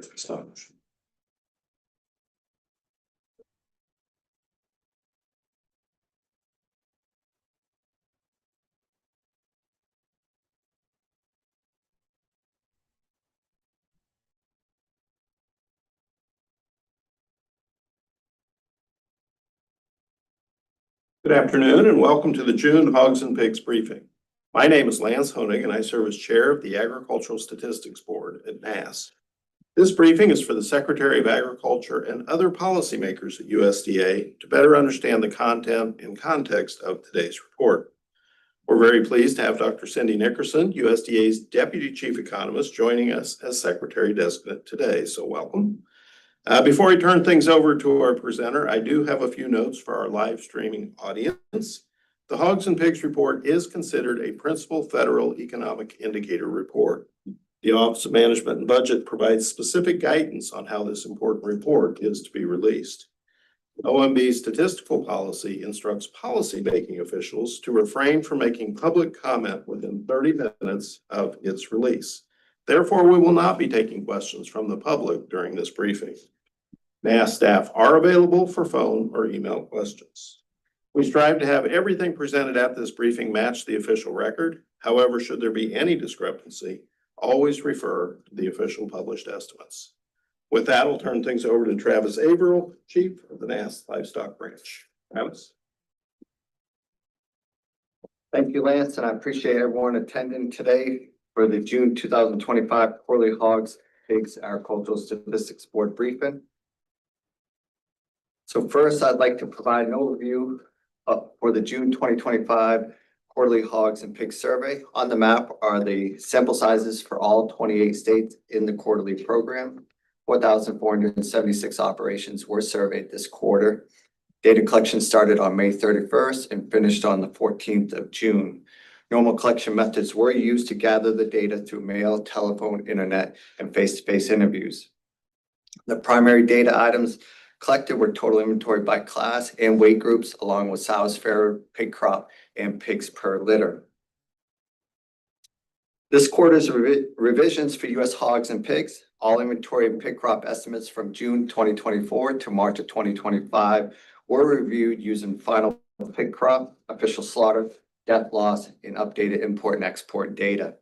at this time. Good afternoon and welcome to the June Hogs and Pigs briefing. My name is Lance Honig and I serve as chair of the Agricultural Statistics Board at NASS. This briefing is for the Secretary of Agriculture and other policymakers at USDA to better understand the content and context of today's report. We're very pleased to have Dr. Cindy Nickerson, USDA's Deputy Chief Economist, joining us as Secretary Designate today, so welcome. Before I turn things over to our presenter, I do have a few notes for our live streaming audience. The Hogs and Pigs report is considered a principal federal economic indicator report. The Office of Management and Budget provides specific guidance on how this important report is to be released. OMB's statistical policy instructs policy-making officials to refrain from making public comment within 30 minutes of its release. Therefore, we will not be taking questions from the public during this briefing. NASS staff are available for phone or email questions. We strive to have everything presented at this briefing match the official record. However, should there be any discrepancy, always refer to the official published estimates. With that, I'll turn things over to Travis Averill, Chief of the NASS Livestock Branch. Travis. Thank you, Lance, and I appreciate everyone attending today for the June 2025 quarterly Hogs, Pigs, Agricultural Statistics Board briefing. So first, I'd like to provide an overview for the June 2025 quarterly Hogs and Pigs survey. On the map are the sample sizes for all 28 states in the quarterly program. 4,476 operations were surveyed this quarter. Data collection started on May 31st and finished on the 14th of June. Normal collection methods were used to gather the data through mail, telephone, internet, and face-to-face interviews. The primary data items collected were total inventory by class and weight groups, along with sows, farrowed, pig crop, and pigs per litter. This quarter's revisions for U.S. hogs and pigs, all inventory and pig crop estimates from June 2024 to March of 2025 were reviewed using final pig crop, official slaughter, death loss, and updated import and export data.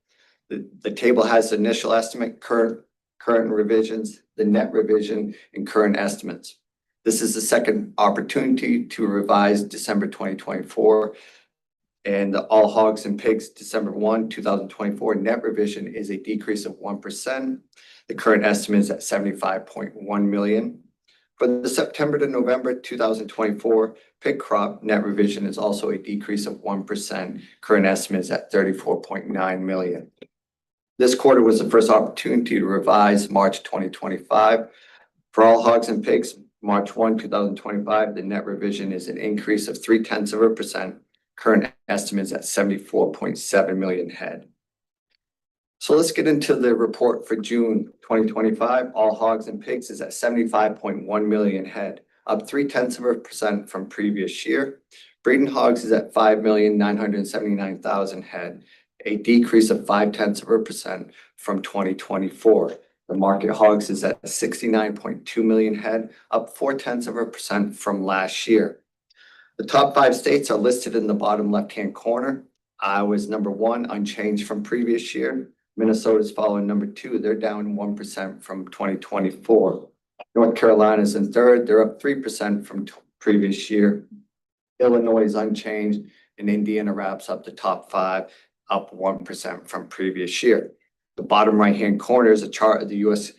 The table has the initial estimate, current revisions, the net revision, and current estimates. This is the second opportunity to revise December 2024, and the all hogs and pigs December 1, 2024 net revision is a decrease of 1%. The current estimate is at 75.1 million. For the September to November 2024 pig crop net revision is also a decrease of 1%. Current estimate is at 34.9 million. This quarter was the first opportunity to revise March 2025. For all hogs and pigs, March 1, 2025, the net revision is an increase of 0.3%. Current estimate is at 74.7 million head. So let's get into the report for June 2025. All hogs and pigs is at 75.1 million head, up 0.3% from previous year. Breeding hogs is at 5,979,000 head, a decrease of 0.5% from 2024. The market hogs is at 69.2 million head, up 0.4% from last year. The top 5 states are listed in the bottom left-hand corner. Iowa is number 1, unchanged from previous year. Minnesota is following number 2. They're down 1% from 2024. North Carolina is in 3rd. They're up 3% from previous year. Illinois is unchanged, and Indiana wraps up the top 5, up 1% from previous year. The bottom right-hand corner is a chart of the U.S.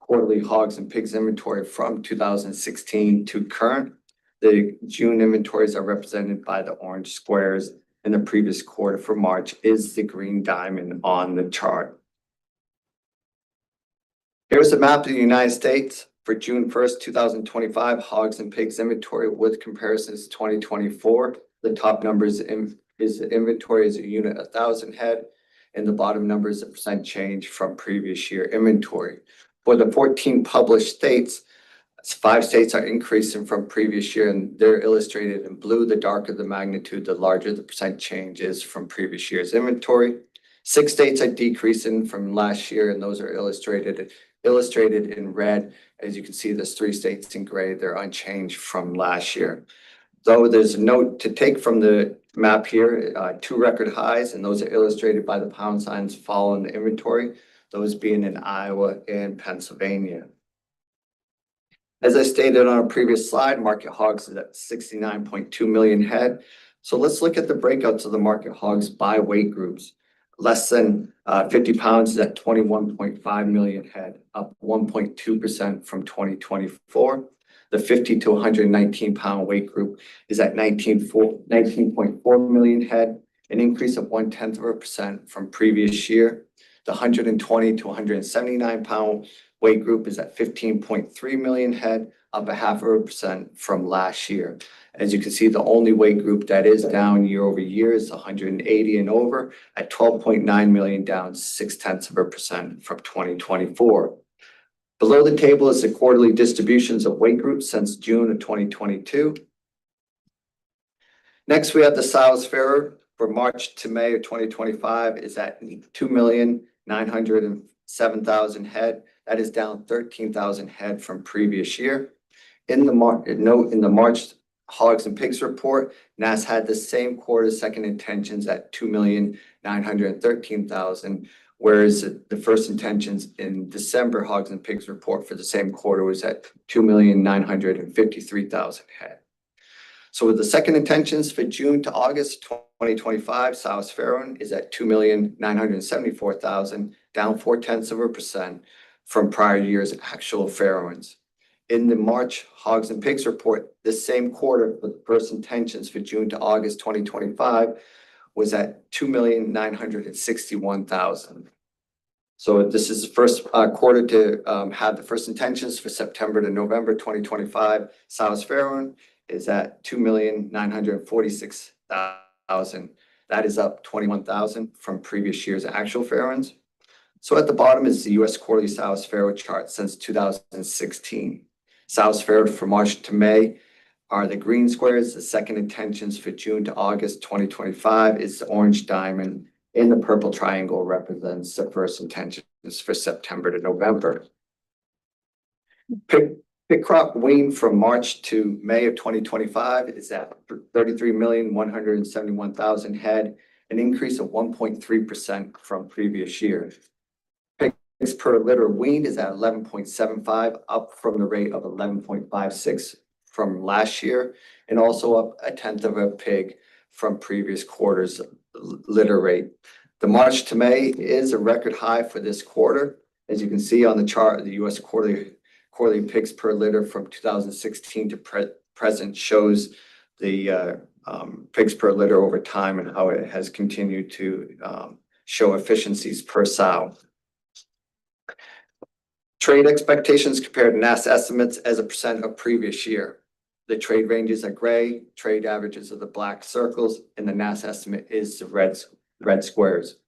quarterly hogs and pigs inventory from 2016 to current. The June inventories are represented by the orange squares, and the previous quarter for March is the green diamond on the chart. Here's a map of the United States for June 1st, 2025 hogs and pigs inventory with comparisons to 2024. The top numbers is the inventory as a unit 1,000 head, and the bottom number is the percent change from previous year inventory. For the 14 published states, 5 states are increasing from previous year, and they're illustrated in blue. The darker the magnitude, the larger the percent change is from previous year's inventory. 6 states are decreasing from last year, and those are illustrated in red. As you can see, there's 3 states in gray. They're unchanged from last year. Though there's a note to take from the map here, 2 record highs, and those are illustrated by the pound signs following the inventory, those being in Iowa and Pennsylvania. As I stated on a previous slide, market hogs is at 69.2 million head. So let's look at the breakouts of the market hogs by weight groups. Less than 50 pounds is at 21.5 million head, up 1.2% from 2024. The 50 to 119 pound weight group is at 19.4 million head, an increase of 0.1% from previous year. The 120 to 179 pound weight group is at 15.3 million head, up 0.5% from last year. As you can see, the only weight group that is down year over year is 180 and over at 12.9 million, down 0.6% from 2024. Below the table is the quarterly distributions of weight groups since June of 2022. Next, we have the sows farrow for March to May of 2025 is at 2,907,000 head. That is down 13,000 head from previous year. In the March hogs and pigs report, NASS had the same quarter second intentions at 2,913,000, whereas the first intentions in December hogs and pigs report for the same quarter was at 2,953,000 head. So with the second intentions for June to August 2025, sows farrowing is at 2,974,000, down 0.4% from prior year's actual farrowings. In the March hogs and pigs report, this same quarter with the first intentions for June to August 2025 was at 2,961,000. So this is the first quarter to have the first intentions for September to November 2025. Sows farrowing is at 2,946,000. That is up 21,000 from previous year's actual farrowings. So at the bottom is the U.S. quarterly sows farrow chart since 2016. Sows farrowed for March to May are the green squares. The second intentions for June to August 2025 is the orange diamond, and the purple triangle represents the first intentions for September to November. Pig crop weaned from March to May of 2025 is at 33,171,000 head, an increase of 1.3% from previous year. Pigs per litter weaned is at 11.75, up from the rate of 11.56 from last year, and also up 1/10 of a pig from previous quarter's litter rate. The March to May is a record high for this quarter. As you can see on the chart, the U.S. quarterly pigs per litter from 2016 to present shows the pigs per litter over time and how it has continued to show efficiencies per sow. Trade expectations compared to NASS estimates as a percent of previous year. The trade ranges are gray, trade averages are the black circles, and the NASS estimate is the red squares.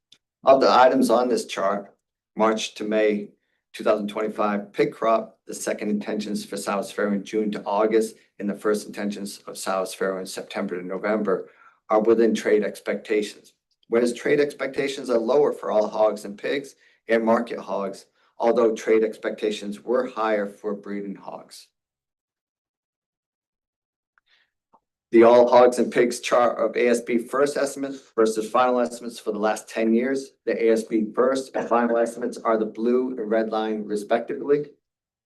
Of the items on this chart, March to May 2025 pig crop, the second intentions for sows farrow in June to August, and the first intentions of sows farrow in September to November are within trade expectations. Whereas trade expectations are lower for all hogs and pigs and market hogs, although trade expectations were higher for breeding hogs. The all hogs and pigs chart of ASB first estimates versus final estimates for the last 10 years. The ASB first and final estimates are the blue and red line respectively.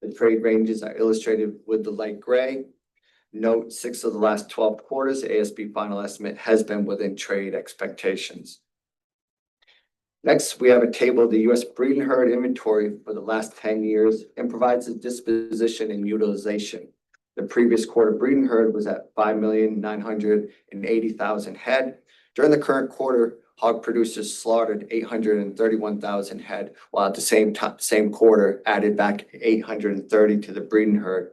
The trade ranges are illustrated with the light gray. Note 6 of the last 12 quarters, the ASB final estimate has been within trade expectations. Next, we have a table of the U.S. breeding herd inventory for the last 10 years and provides a disposition and utilization. The previous quarter breeding herd was at 5,980,000 head. During the current quarter, hog producers slaughtered 831,000 head, while at the same quarter added back 830 to the breeding herd.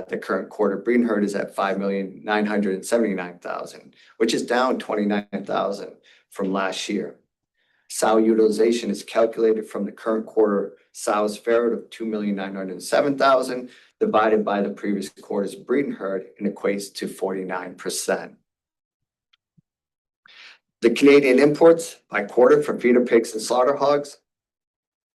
The current quarter breeding herd is at 5,979,000, which is down 29,000 from last year. Sow utilization is calculated from the current quarter sows farrowed of 2,907,000 divided by the previous quarter's breeding herd and equates to 49%. The Canadian imports by quarter for feeder pigs and slaughter hogs.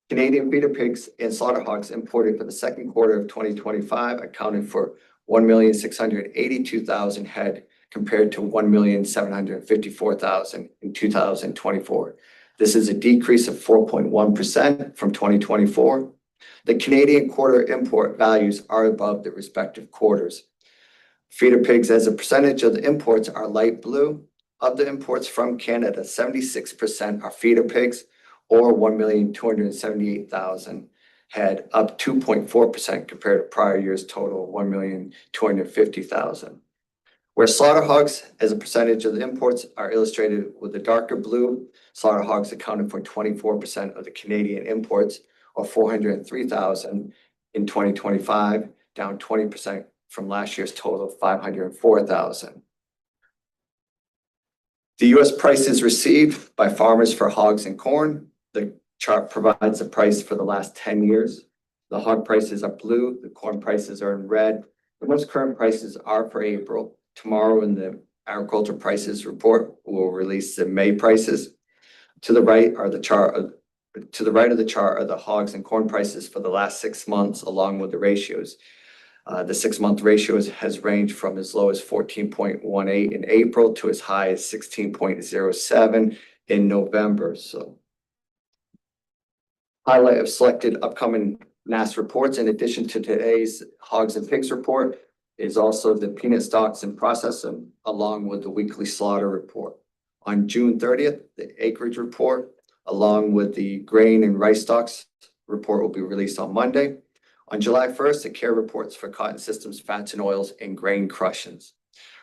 Canadian feeder pigs and slaughter hogs imported for the second quarter of 2025 accounted for 1,682,000 head compared to 1,754,000 in 2024. This is a decrease of 4.1% from 2024. The Canadian quarter import values are above the respective quarters. Feeder pigs as a percentage of the imports are light blue. Of the imports from Canada, 76% are feeder pigs, or 1,278,000 head, up 2.4% compared to prior year's total of 1,250,000. Where slaughter hogs as a percentage of the imports are illustrated with the darker blue, slaughter hogs accounted for 24% of the Canadian imports, or 403,000 in 2025, down 20% from last year's total of 504,000. The U.S. prices received by farmers for hogs and corn. The chart provides the price for the last 10 years. The hog prices are blue, the corn prices are in red. The most current prices are for April. Tomorrow in the agriculture prices report, we'll release the May prices. To the right of the chart are the hogs and corn prices for the last 6 months, along with the ratios. The 6-month ratios has ranged from as low as 14.18 in April to as high as 16.07 in November. So, highlight of selected upcoming NASS reports in addition to today's hogs and pigs report is also the peanut stocks and processing, along with the weekly slaughter report. On June 30th, the acreage report, along with the grain and rice stocks report, will be released on Monday. On July 1st, the care reports for cotton systems, fats and oils, and grain crushings.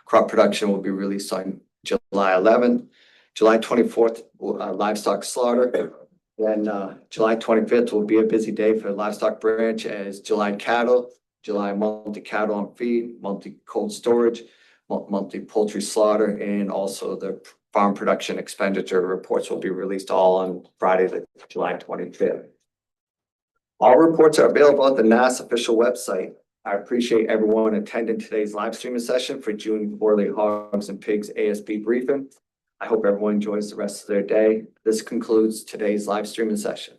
Crop production will be released on July 11th. July 24th, livestock slaughter. Then July 25th will be a busy day for the livestock branch as July cattle, July monthly cattle on feed, monthly cold storage, monthly poultry slaughter, and also the farm production expenditure reports will be released all on Friday, July 25th. All reports are available at the NASS official website. I appreciate everyone attending today's live streaming session for June quarterly Hogs and Pigs ASB briefing. I hope everyone enjoys the rest of their day. This concludes today's live streaming session.